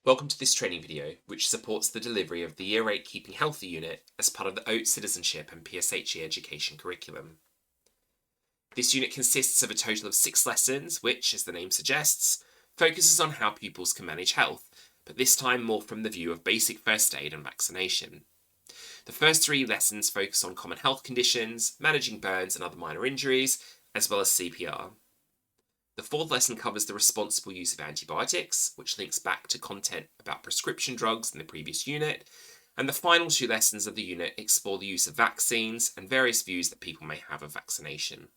Welcome to this training video, which supports the delivery of the Year 8 Keeping Healthy unit as part of the OAT Citizenship and PSHE Education curriculum. This unit consists of a total of 6 lessons, which, as the name suggests, focuses on how pupils can manage health, but this time more from the view of basic first aid and vaccination. The first 3 lessons focus on common health conditions, managing burns and other minor injuries, as well as CPR. The 4th lesson covers the responsible use of antibiotics, which links back to content about prescription drugs in the previous unit, and the final 2 lessons of the unit explore the use of vaccines and various views that people may have of vaccination.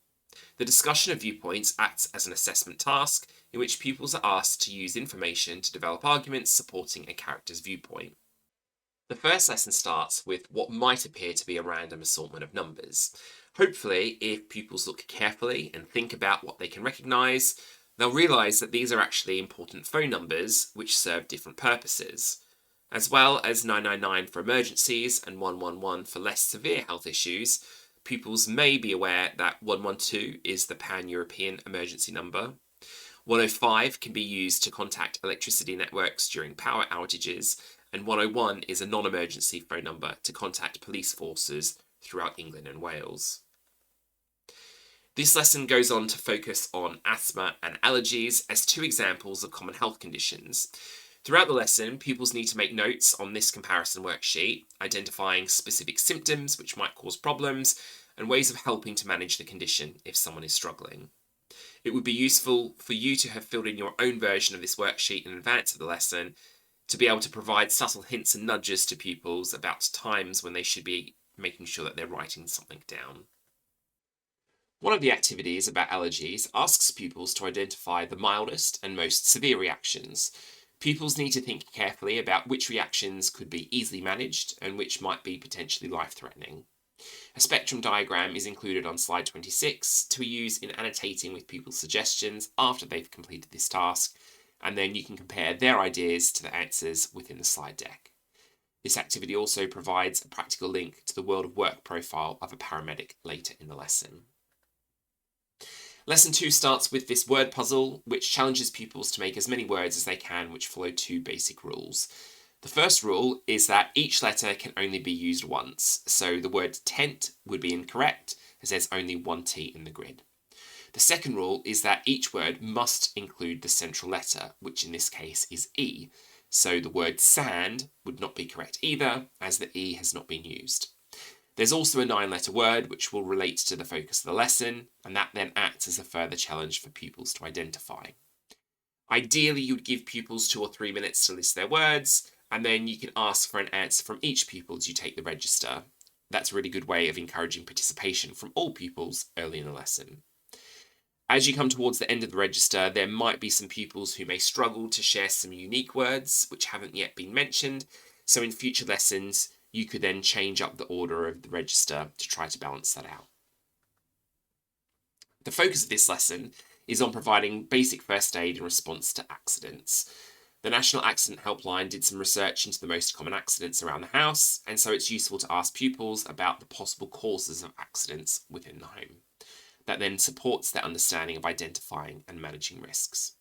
The discussion of viewpoints acts as an assessment task in which pupils are asked to use information to develop arguments supporting a character's viewpoint. The first lesson starts with what might appear to be a random assortment of numbers. Hopefully, if pupils look carefully and think about what they can recognise, they'll realise that these are actually important phone numbers which serve different purposes. As well as 999 for emergencies and 111 for less severe health issues, pupils may be aware that 112 is the pan-European emergency number. 105 can be used to contact electricity networks during power outages, and 101 is a non-emergency phone number to contact police forces throughout England and Wales. This lesson goes on to focus on asthma and allergies as 2 examples of common health conditions. Throughout the lesson, pupils need to make notes on this comparison worksheet, identifying specific symptoms which might cause problems and ways of helping to manage the condition if someone is struggling. It would be useful for you to have filled in your own version of this worksheet in advance of the lesson to be able to provide subtle hints and nudges to pupils about times when they should be making sure that they're writing something down. One of the activities about allergies asks pupils to identify the mildest and most severe reactions. Pupils need to think carefully about which reactions could be easily managed and which might be potentially life-threatening. A spectrum diagram is included on slide 26 to use in annotating with pupils' suggestions after they've completed this task, and then you can compare their ideas to the answers within the slide deck. This activity also provides a practical link to the world of work profile of a paramedic later in the lesson. Lesson 2 starts with this word puzzle, which challenges pupils to make as many words as they can, which follow 2 basic rules. The first rule is that each letter can only be used once, so the word tent would be incorrect, as there's only 1 T in the grid. The second rule is that each word must include the central letter, which in this case is E, so the word sand would not be correct either, as the E has not been used. There's also a 9-letter word which will relate to the focus of the lesson, and that then acts as a further challenge for pupils to identify. Ideally, you would give pupils 2 or 3 minutes to list their words, and then you can ask for an answer from each pupil as you take the register. That's a really good way of encouraging participation from all pupils early in the lesson. As you come towards the end of the register, there might be some pupils who may struggle to share some unique words which haven't yet been mentioned, so in future lessons you could then change up the order of the register to try to balance that out. The focus of this lesson is on providing basic first aid in response to accidents. The National Accident Helpline did some research into the most common accidents around the house, and so it's useful to ask pupils about the possible causes of accidents within the home. That then supports their understanding of identifying and managing risks.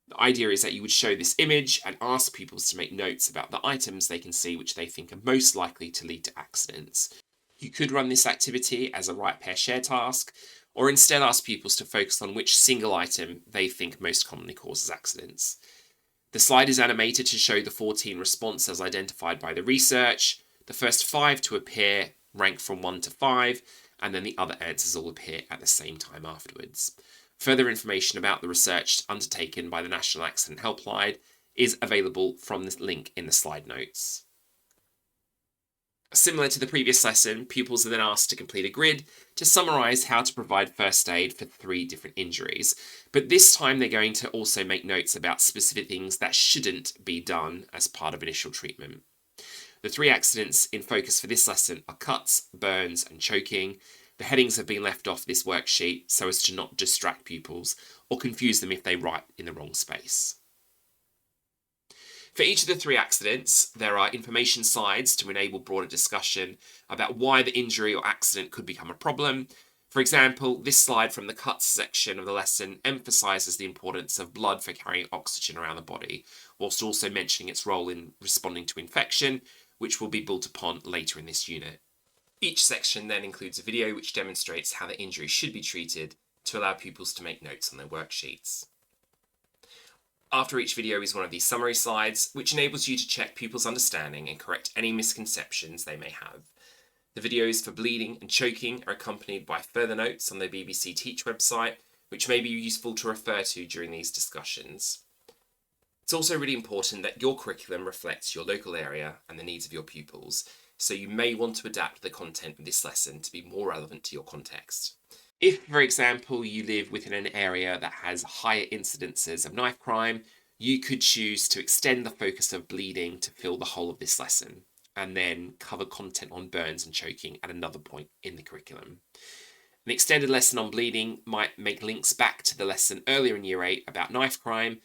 The idea is that you would show this image and ask pupils to make notes about the items they can see which they think are most likely to lead to accidents. You could run this activity as a write pair share task, or instead ask pupils to focus on which single item they think most commonly causes accidents. The slide is animated to show the 14 responses identified by the research. The first 5 to appear rank from 1 to 5, and then the other answers all appear at the same time afterwards. Further information about the research undertaken by the National Accident Helpline is available from this link in the slide notes. Similar to the previous lesson, pupils are then asked to complete a grid to summarise how to provide first aid for 3 different injuries, but this time they're going to also make notes about specific things that shouldn't be done as part of initial treatment. The 3 accidents in focus for this lesson are cuts, burns and choking. The headings have been left off this worksheet so as to not distract pupils or confuse them if they write in the wrong space. For each of the 3 accidents, there are information slides to enable broader discussion about why the injury or accident could become a problem, For example, this slide from the cuts section of the lesson emphasises the importance of blood for carrying oxygen around the body, whilst also mentioning its role in responding to infection, which will be built upon later in this unit. Each section then includes a video which demonstrates how the injury should be treated to allow pupils to make notes on their worksheets. After each video is one of these summary slides, which enables you to check pupils' understanding and correct any misconceptions they may have. The videos for bleeding and choking are accompanied by further notes on the BBC Teach website, which may be useful to refer to during these discussions. It's also really important that your curriculum reflects your local area and the needs of your pupils, so you may want to adapt the content of this lesson to be more relevant to your context. If, for example, you live within an area that has higher incidences of knife crime, you could choose to extend the focus of bleeding to fill the whole of this lesson, and then cover content on burns and choking at another point in the curriculum. An extended lesson on bleeding might make links back to the lesson earlier in Year 8 about knife crime,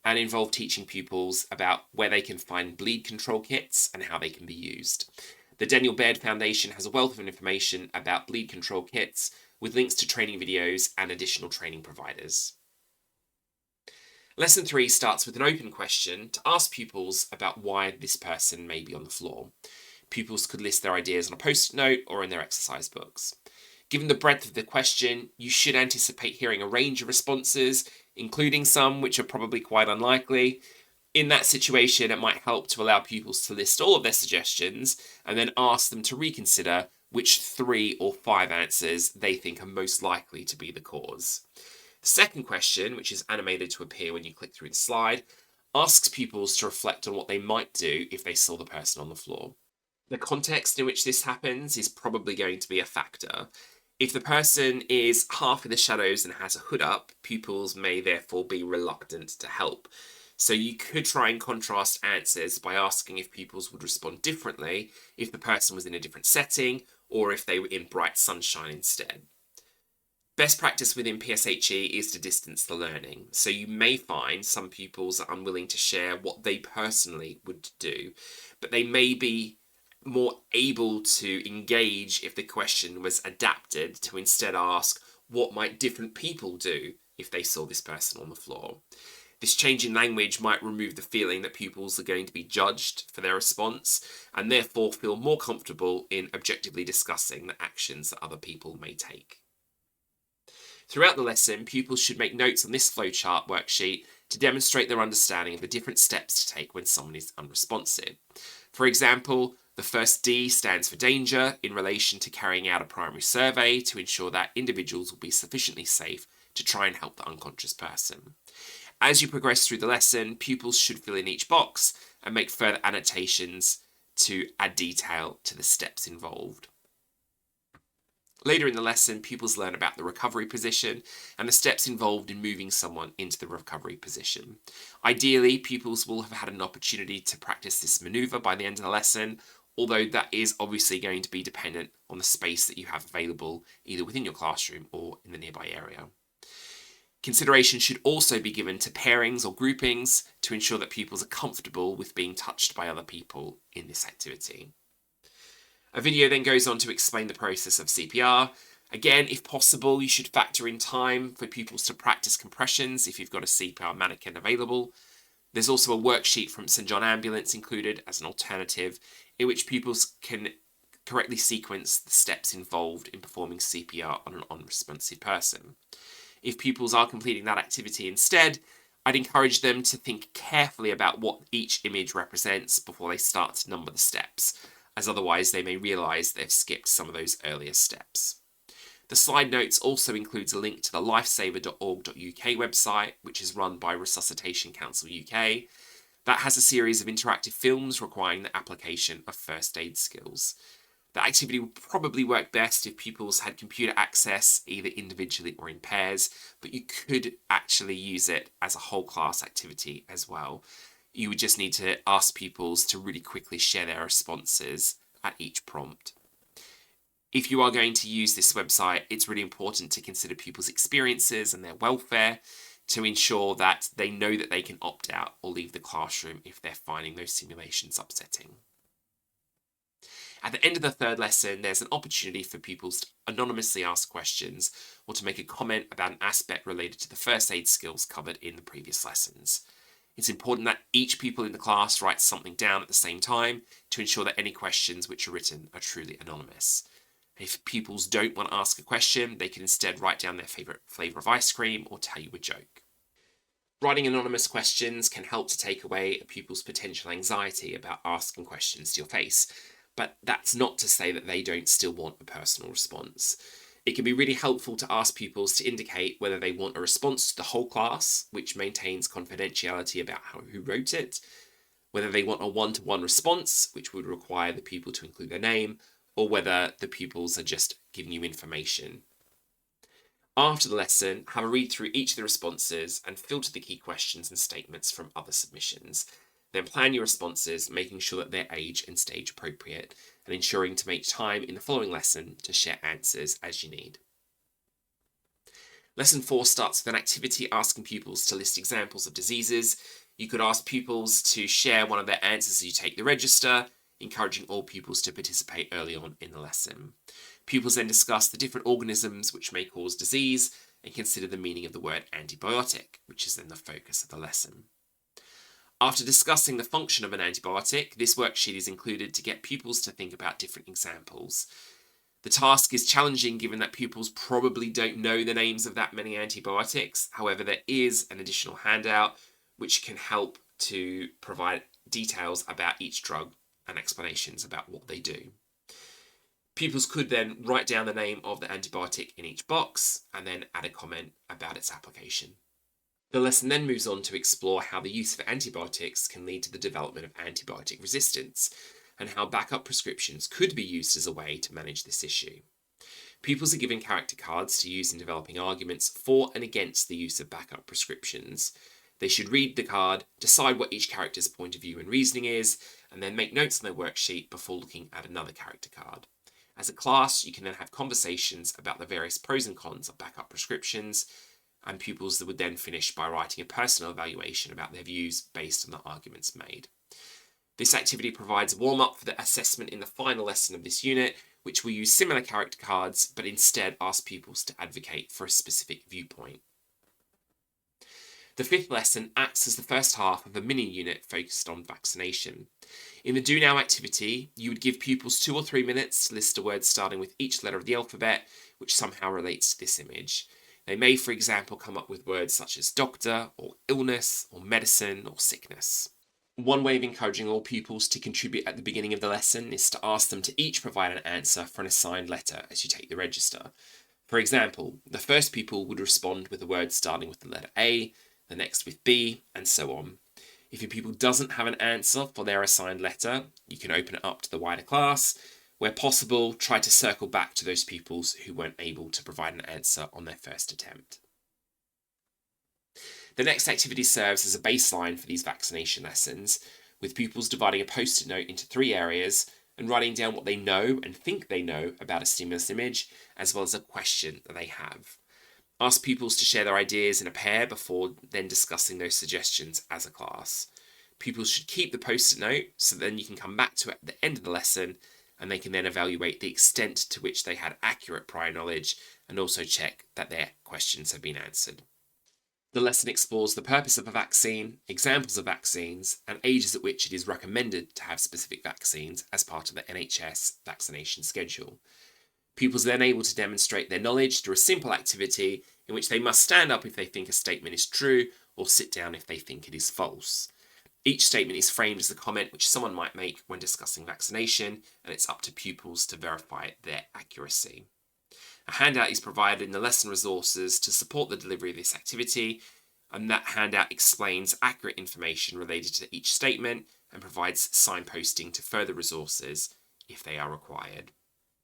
and involve teaching pupils about where they can find bleed control kits and how they can be used. The Daniel Baird Foundation has a wealth of information about bleed control kits, with links to training videos and additional training providers. Lesson 3 starts with an open question to ask pupils about why this person may be on the floor. Pupils could list their ideas on a post-it note or in their exercise books. Given the breadth of the question, you should anticipate hearing a range of responses, including some which are probably quite unlikely. In that situation, it might help to allow pupils to list all of their suggestions and then ask them to reconsider which 3 or 5 answers they think are most likely to be the cause. The second question, which is animated to appear when you click through the slide, asks pupils to reflect on what they might do if they saw the person on the floor. The context in which this happens is probably going to be a factor. If the person is half in the shadows and has a hood up, pupils may therefore be reluctant to help. So you could try and contrast answers by asking if pupils would respond differently if the person was in a different setting or if they were in bright sunshine instead. Best practice within PSHE is to distance the learning. So you may find some pupils are unwilling to share what they personally would do, but they may be more able to engage if the question was adapted to instead ask, what might different people do if they saw this person on the floor? This change in language might remove the feeling that pupils are going to be judged for their response and therefore feel more comfortable in objectively discussing the actions that other people may take. Throughout the lesson, pupils should make notes on this flowchart worksheet to demonstrate their understanding of the different steps to take when someone is unresponsive. For example, the first D stands for danger in relation to carrying out a primary survey to ensure that individuals will be sufficiently safe to try and help the unconscious person. As you progress through the lesson, pupils should fill in each box and make further annotations to add detail to the steps involved. Later in the lesson, pupils learn about the recovery position and the steps involved in moving someone into the recovery position. Ideally, pupils will have had an opportunity to practice this manoeuvre by the end of the lesson, although that is obviously going to be dependent on the space that you have available either within your classroom or in the nearby area. Consideration should also be given to pairings or groupings to ensure that pupils are comfortable with being touched by other people in this activity. A video then goes on to explain the process of CPR. Again, if possible, you should factor in time for pupils to practice compressions if you've got a CPR mannequin available. There's also a worksheet from St John Ambulance included as an alternative in which pupils can correctly sequence the steps involved in performing CPR on an unresponsive person. If pupils are completing that activity instead, I'd encourage them to think carefully about what each image represents before they start to number the steps, as otherwise they may realise they've skipped some of those earlier steps. The slide notes also includes a link to the lifesaver.org.uk website, which is run by Resuscitation Council UK. That has a series of interactive films requiring the application of first aid skills. The activity would probably work best if pupils had computer access, either individually or in pairs, but you could actually use it as a whole class activity as well. You would just need to ask pupils to really quickly share their responses at each prompt. If you are going to use this website, it's really important to consider pupils' experiences and their welfare to ensure that they know that they can opt out or leave the classroom if they're finding those simulations upsetting. At the end of the third lesson, there's an opportunity for pupils to anonymously ask questions or to make a comment about an aspect related to the first aid skills covered in the previous lessons. It's important that each pupil in the class writes something down at the same time to ensure that any questions which are written are truly anonymous. If pupils don't want to ask a question, they can instead write down their favourite flavour of ice cream or tell you a joke. Writing anonymous questions can help to take away a pupil's potential anxiety about asking questions to your face, but that's not to say that they don't still want a personal response. It can be really helpful to ask pupils to indicate whether they want a response to the whole class, which maintains confidentiality about who wrote it, whether they want a one-to-one response, which would require the pupil to include their name, or whether the pupils are just giving you information. After the lesson, have a read through each of the responses and filter the key questions and statements from other submissions. Then plan your responses, making sure that they're age and stage appropriate, and ensuring to make time in the following lesson to share answers as you need. Lesson 4 starts with an activity asking pupils to list examples of diseases. You could ask pupils to share one of their answers as you take the register, encouraging all pupils to participate early on in the lesson. Pupils then discuss the different organisms which may cause disease and consider the meaning of the word antibiotic, which is then the focus of the lesson. After discussing the function of an antibiotic, this worksheet is included to get pupils to think about different examples. The task is challenging given that pupils probably don't know the names of that many antibiotics. However, there is an additional handout which can help to provide details about each drug and explanations about what they do. Pupils could then write down the name of the antibiotic in each box and then add a comment about its application. The lesson then moves on to explore how the use of antibiotics can lead to the development of antibiotic resistance and how backup prescriptions could be used as a way to manage this issue. Pupils are given character cards to use in developing arguments for and against the use of backup prescriptions. They should read the card, decide what each character's point of view and reasoning is, and then make notes on their worksheet before looking at another character card. As a class, you can then have conversations about the various pros and cons of backup prescriptions, and pupils would then finish by writing a personal evaluation about their views based on the arguments made. This activity provides a warm-up for the assessment in the final lesson of this unit, which will use similar character cards, but instead ask pupils to advocate for a specific viewpoint. The fifth lesson acts as the first half of a mini unit focused on vaccination. In the Do Now activity, you would give pupils 2 or 3 minutes to list a word starting with each letter of the alphabet, which somehow relates to this image. They may, for example, come up with words such as doctor, or illness, or medicine, or sickness. One way of encouraging all pupils to contribute at the beginning of the lesson is to ask them to each provide an answer for an assigned letter as you take the register. For example, the first pupil would respond with a word starting with the letter A, the next with B, and so on. If your pupil doesn't have an answer for their assigned letter, you can open it up to the wider class. Where possible, try to circle back to those pupils who weren't able to provide an answer on their first attempt. The next activity serves as a baseline for these vaccination lessons, with pupils dividing a post-it note into 3 areas and writing down what they know and think they know about a stimulus image, as well as a question that they have. Ask pupils to share their ideas in a pair before then discussing those suggestions as a class. Pupils should keep the post-it note so then you can come back to it at the end of the lesson and they can then evaluate the extent to which they had accurate prior knowledge and also check that their questions have been answered. The lesson explores the purpose of a vaccine, examples of vaccines, and ages at which it is recommended to have specific vaccines as part of the NHS vaccination schedule. Pupils are then able to demonstrate their knowledge through a simple activity in which they must stand up if they think a statement is true or sit down if they think it is false. Each statement is framed as a comment which someone might make when discussing vaccination, and it's up to pupils to verify their accuracy. A handout is provided in the lesson resources to support the delivery of this activity, and that handout explains accurate information related to each statement and provides signposting to further resources if they are required.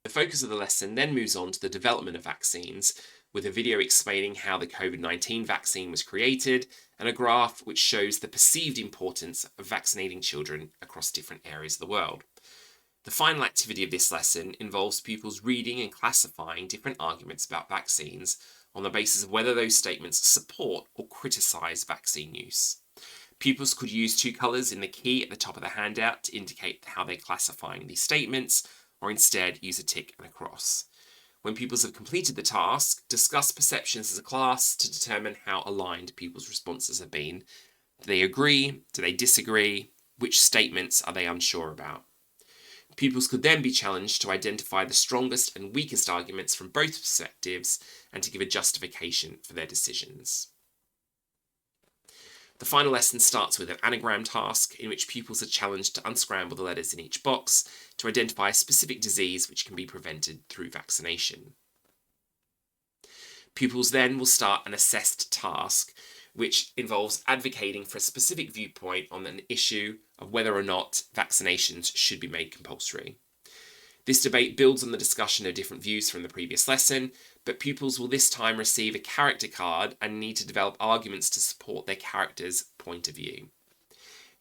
The focus of the lesson then moves on to the development of vaccines, with a video explaining how the COVID-19 vaccine was created and a graph which shows the perceived importance of vaccinating children across different areas of the world. The final activity of this lesson involves pupils reading and classifying different arguments about vaccines on the basis of whether those statements support or criticise vaccine use. Pupils could use 2 colours in the key at the top of the handout to indicate how they're classifying these statements, or instead use a tick and a cross. When pupils have completed the task, discuss perceptions as a class to determine how aligned pupils' responses have been. Do they agree? Do they disagree? Which statements are they unsure about? Pupils could then be challenged to identify the strongest and weakest arguments from both perspectives and to give a justification for their decisions. The final lesson starts with an anagram task in which pupils are challenged to unscramble the letters in each box to identify a specific disease which can be prevented through vaccination. Pupils then will start an assessed task which involves advocating for a specific viewpoint on an issue of whether or not vaccinations should be made compulsory. This debate builds on the discussion of different views from the previous lesson, but pupils will this time receive a character card and need to develop arguments to support their character's point of view.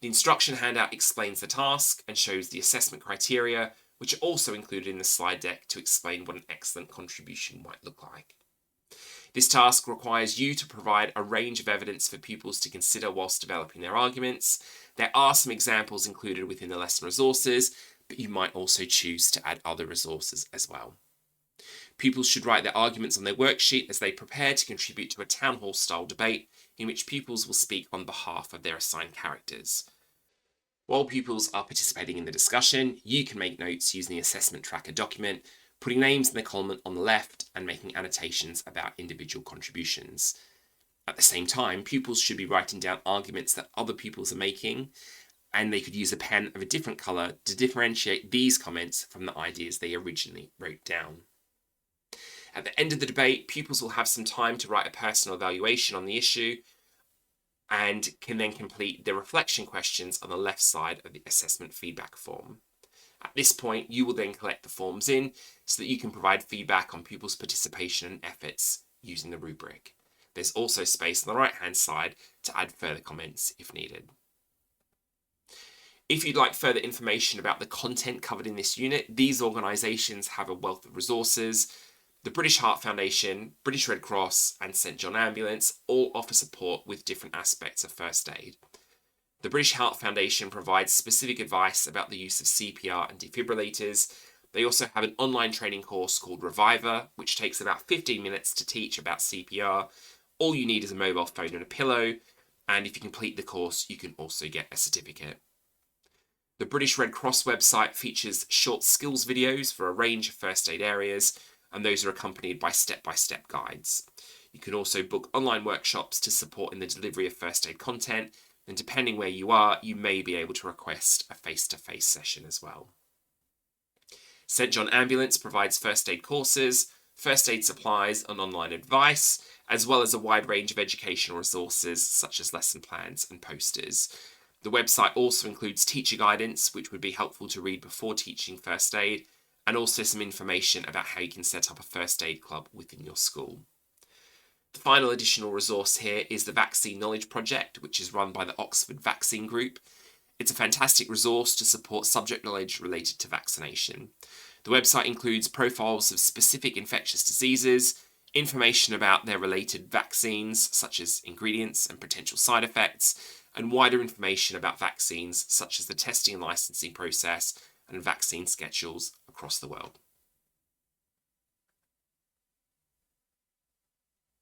The instruction handout explains the task and shows the assessment criteria, which are also included in the slide deck to explain what an excellent contribution might look like. This task requires you to provide a range of evidence for pupils to consider whilst developing their arguments. There are some examples included within the lesson resources, but you might also choose to add other resources as well. Pupils should write their arguments on their worksheet as they prepare to contribute to a town hall style debate in which pupils will speak on behalf of their assigned characters. While pupils are participating in the discussion, you can make notes using the assessment tracker document, putting names in the column on the left and making annotations about individual contributions. At the same time, pupils should be writing down arguments that other pupils are making, and they could use a pen of a different colour to differentiate these comments from the ideas they originally wrote down. At the end of the debate, pupils will have some time to write a personal evaluation on the issue and can then complete the reflection questions on the left side of the assessment feedback form. At this point, you will then collect the forms in so that you can provide feedback on pupils' participation and efforts using the rubric. There's also space on the right-hand side to add further comments if needed. If you'd like further information about the content covered in this unit, these organisations have a wealth of resources. The British Heart Foundation, British Red Cross and St John Ambulance all offer support with different aspects of first aid. The British Heart Foundation provides specific advice about the use of CPR and defibrillators. They also have an online training course called Reviver, which takes about 15 minutes to teach about CPR. All you need is a mobile phone and a pillow, and if you complete the course, you can also get a certificate. The British Red Cross website features short skills videos for a range of first aid areas, and those are accompanied by step-by-step guides. You can also book online workshops to support in the delivery of first aid content, and depending where you are, you may be able to request a face-to-face session as well. St John Ambulance provides first aid courses, first aid supplies and online advice, as well as a wide range of educational resources such as lesson plans and posters. The website also includes teacher guidance, which would be helpful to read before teaching first aid, and also some information about how you can set up a first aid club within your school. The final additional resource here is the Vaccine Knowledge Project, which is run by the Oxford Vaccine Group. It's a fantastic resource to support subject knowledge related to vaccination. The website includes profiles of specific infectious diseases, information about their related vaccines, such as ingredients and potential side effects, and wider information about vaccines, such as the testing and licensing process and vaccine schedules across the world.